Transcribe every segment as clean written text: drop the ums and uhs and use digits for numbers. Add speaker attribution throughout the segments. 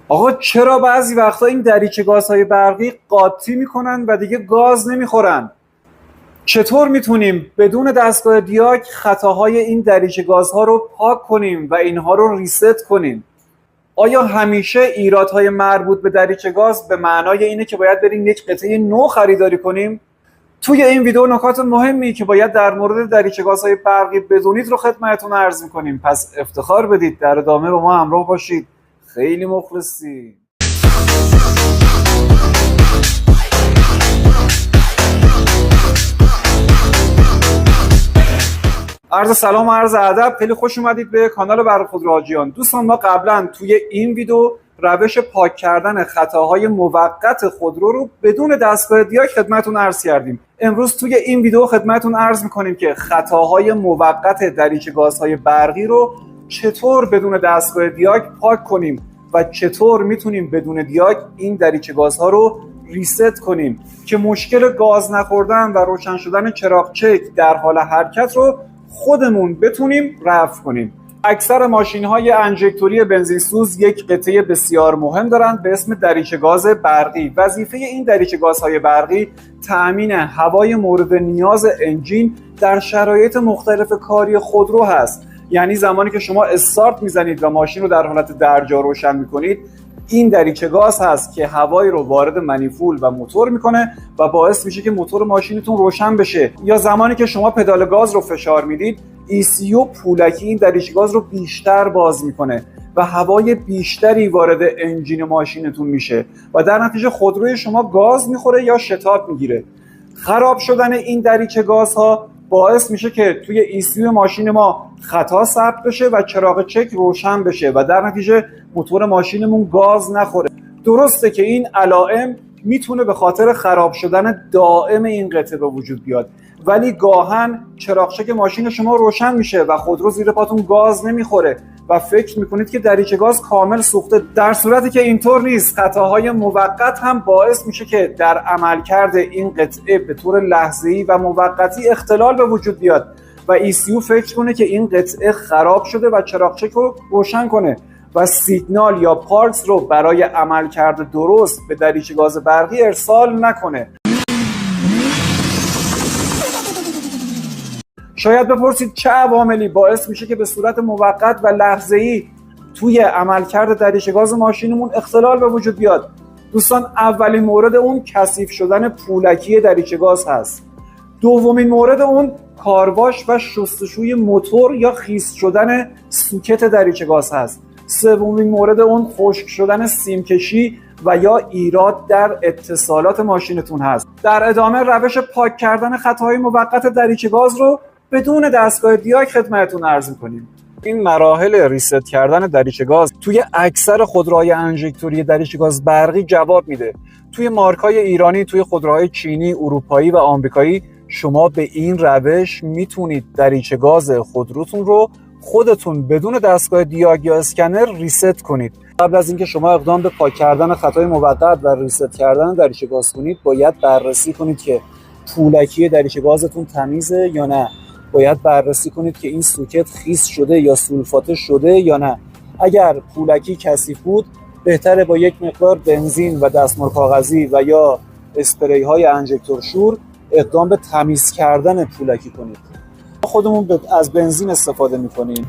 Speaker 1: آقا چرا بعضی وقتا این دریچه گازهای برقی قاطی میکنن و دیگه گاز نمیخورن؟ چطور میتونیم بدون دستگاه دیاگ خطاهای این دریچه گازها رو پاک کنیم و اینها رو ریست کنیم؟ آیا همیشه ایرادهای مربوط به دریچه گاز به معنای اینه که باید بریم یک قطعه نو خریداری کنیم؟ توی این ویدیو نکات مهمی که باید در مورد دریچه گازهای برقی بدونید رو خدمتتون عرض میکنیم، پس افتخار بدید در ادامه با ما همراه باشید. خیلی مخلصی. عرض سلام و عرض ادب، خیلی خوش اومدید به کانال برق خودروحاجیان. دوستان، ما قبلا توی این ویدیو روش پاک کردن خطاهای موقت خودرو رو بدون دستگاه دیاگ خدمتتون عرض کردیم. امروز توی این ویدیو خدمتتون عرض میکنیم که خطاهای موقت دریچه گازهای برقی رو چطور بدون دستگاه دیاگ پاک کنیم و چطور میتونیم بدون دیاگ این دریچه گازها رو ریست کنیم که مشکل گاز نخوردن و روشن شدن چراغ چک در حال حرکت رو خودمون بتونیم رفع کنیم. اکثر ماشین‌های انژکتوری بنزینسوز یک قطعه بسیار مهم دارند به اسم دریچه گاز برقی. وظیفه این دریچه گازهای برقی تأمین هوای مورد نیاز انجین در شرایط مختلف کاری خودرو هست. یعنی زمانی که شما استارت میزنید و ماشین رو در حالت درجا روشن میکنید، این دریچه گاز هست که هوایی رو وارد منیفول و موتور میکنه و باعث میشه که موتور ماشینتون روشن بشه. یا زمانی که شما پدال گاز رو فشار میدید، ECU پولکی این دریچه گاز رو بیشتر باز میکنه و هوای بیشتری وارد انجین ماشینتون میشه و در نتیجه خودروی شما گاز میخوره یا شتاب میگیره. خراب شدن این دریچه گازها باعث میشه که توی ECU ماشین ما خطا ثبت بشه و چراغ چک روشن بشه و در نتیجه موتور ماشینمون گاز نخوره. درسته که این علائم میتونه به خاطر خراب شدن دائم این قطعه به وجود بیاد، ولی گاهن چراغ چک ماشین شما روشن میشه و خودرو زیر پاتون گاز نمیخوره و فکر میکنید که دریچه گاز کامل سوخته، در صورتی که اینطور نیست. خطاهای موقت هم باعث میشه که در عملکرد این قطعه به طور لحظه‌ای و موقتی اختلال به وجود بیاد و ECU فکر کنه که این قطعه خراب شده و چراغ چک رو روشن کنه و سیگنال یا پالس رو برای عملکرد درست به دریچه گاز برقی ارسال نکنه. شاید بپرسید چه عواملی باعث میشه که به صورت موقت و لحظه‌ای توی عملکرد دریچه گاز ماشینمون اختلال به وجود بیاد؟ دوستان، اولین مورد اون کثیف شدن پولکی دریچه گاز هست. دومین مورد اون کارواش و شستشوی موتور یا خیس شدن سوکت دریچه گاز هست. سومین مورد اون خشک شدن سیمکشی و یا ایراد در اتصالات ماشینتون هست. در ادامه روش پاک کردن خطاهای موقت دریچه گاز رو بدون دستگاه دیاگ خدمتتون عرض می‌کنیم. این مراحل ریست کردن دریچه گاز توی اکثر خودروهای انژکتوری دریچه گاز برقی جواب میده. توی مارکای ایرانی، توی خودروهای چینی، اروپایی و آمریکایی شما به این روش میتونید دریچه گاز خودروتون رو خودتون بدون دستگاه دیاگ یا اسکنر ریست کنید. قبل از اینکه شما اقدام به پاک کردن خطای موقت و ریست کردن دریچه گاز کنید، باید بررسی کنید که پولکی دریچه گازتون تمیزه یا نه. باید بررسی کنید که این سوکت خیس شده یا سولفاته شده یا نه. اگر پولکی کثیف بود، بهتره با یک مقدار بنزین و دستمال کاغذی و یا اسپری های انژکتور شور اقدام به تمیز کردن پولکی کنید. خودمون از بنزین استفاده میکنیم.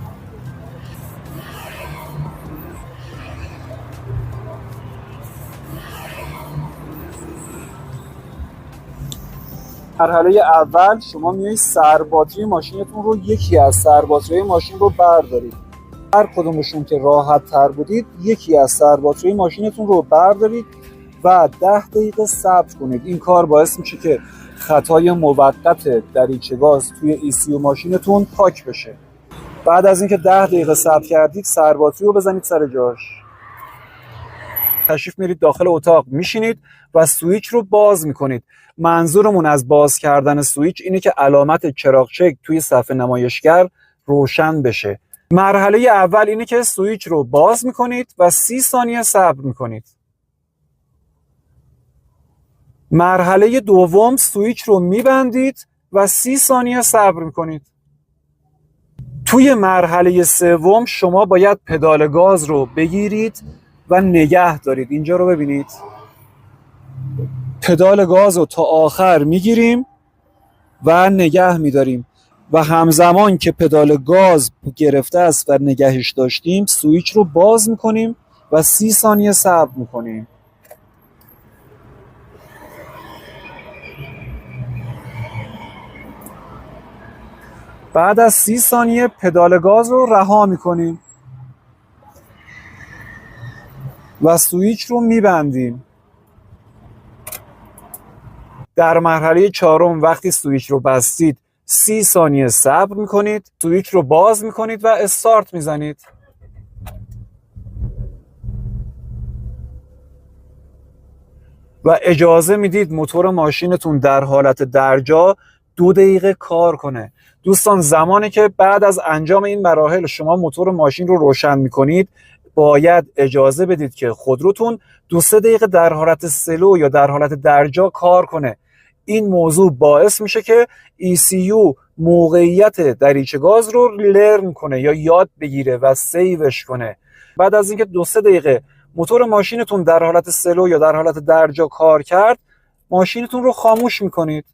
Speaker 1: مرحله اول شما میایید سرباتری ماشینتون رو، یکی از سرباتری ماشین رو بردارید. هر کدومشون که راحت تر بودید یکی از سرباتری ماشینتون رو بردارید و 10 دقیقه صبر کنید. این کار باعث میشه که خطای موقت دریچه گاز توی ECU ماشینتون پاک بشه. بعد از اینکه 10 دقیقه صبر کردید، سرباتری رو بزنید سر جاش. تشریف میرید داخل اتاق، میشینید و سوئیچ رو باز میکنید. منظورمون از باز کردن سوئیچ اینه که علامت چراغ چک توی صفحه نمایشگر روشن بشه. مرحله اول اینه که سوئیچ رو باز میکنید و 30 ثانیه صبر میکنید. مرحله دوم سوئیچ رو میبندید و 30 ثانیه صبر میکنید. توی مرحله سوم شما باید پدال گاز رو بگیرید و نگه دارید. اینجا رو ببینید، پدال گاز رو تا آخر میگیریم و نگه میداریم و همزمان که پدال گاز گرفته است و نگهش داشتیم سویچ رو باز میکنیم و 30 ثانیه صبر میکنیم. بعد از 30 ثانیه پدال گاز رو رها میکنیم و سویچ رو میبندیم. در مرحله چهارم وقتی سویچ رو بستید 30 ثانیه صبر میکنید، سویچ رو باز میکنید و استارت میزنید. و اجازه میدید موتور ماشینتون در حالت درجا 2 دقیقه کار کنه. دوستان زمانی که بعد از انجام این مراحل شما موتور ماشین رو روشن میکنید باید اجازه بدید که خودروتون 2-3 دقیقه در حالت سلو یا در حالت درجا کار کنه. این موضوع باعث میشه که ECU موقعیت دریچه گاز رو لرن کنه یا یاد بگیره و سیوش کنه. بعد از اینکه 2-3 دقیقه موتور ماشینتون در حالت سلو یا در حالت درجا کار کرد ماشینتون رو خاموش میکنید.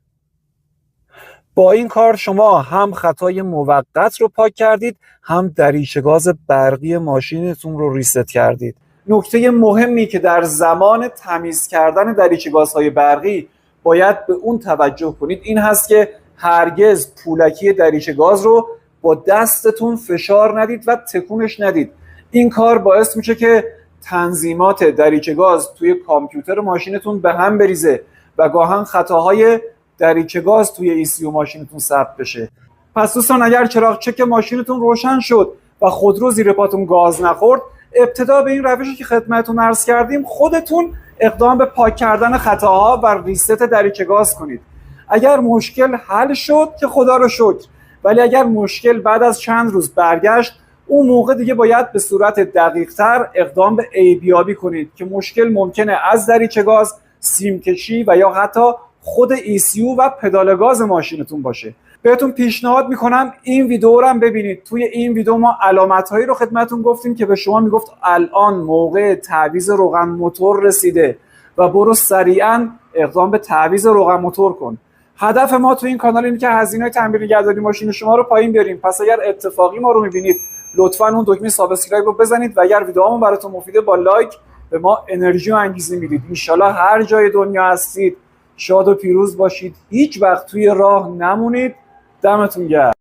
Speaker 1: با این کار شما هم خطای موقت رو پاک کردید هم دریچه گاز برقی ماشینتون رو ریست کردید. نکته مهمی که در زمان تمیز کردن دریچه گازهای برقی باید به اون توجه کنید این هست که هرگز پولکی دریچه گاز رو با دستتون فشار ندید و تکونش ندید. این کار باعث میشه که تنظیمات دریچه گاز توی کامپیوتر ماشینتون به هم بریزه و گاهن خطاهای دریچه گاز توی ECU ماشینتون ثبت بشه. پس دوستان اگر چراغ چک ماشینتون روشن شد و خودرو زیر پاتون گاز نخورد، ابتدا به این روشی که خدمتتون عرض کردیم خودتون اقدام به پاک کردن خطاها و ریست دریچه گاز کنید. اگر مشکل حل شد که خدا رو شکر، ولی اگر مشکل بعد از چند روز برگشت اون موقع دیگه باید به صورت دقیق‌تر اقدام به عیبیابی کنید که مشکل ممکنه از دریچه گاز، سیم کشی و یا حتی خود ECU و پدال گاز ماشینتون باشه. بهتون پیشنهاد میکنم این ویدیو رو هم ببینید. توی این ویدیو ما علامت‌هایی رو خدمتتون گفتیم که به شما میگفت الان موقع تعویض روغن موتور رسیده و برو سریعاً اقدام به تعویض روغن موتور کن. هدف ما تو این کانال اینه که هزینه تعمیر نگهداری ماشین شما رو پایین بیاریم. پس اگر اتفاقی ما رو میبینید لطفاً اون دکمه سابسکرایب رو بزنید و اگر ویدیومون براتون مفیده با لایک به ما انرژی و انگیزه میدید. ان شاءالله هر جای دنیا هستید شاد و پیروز باشید. هیچ وقت توی راه نمونید. دمتون گرم.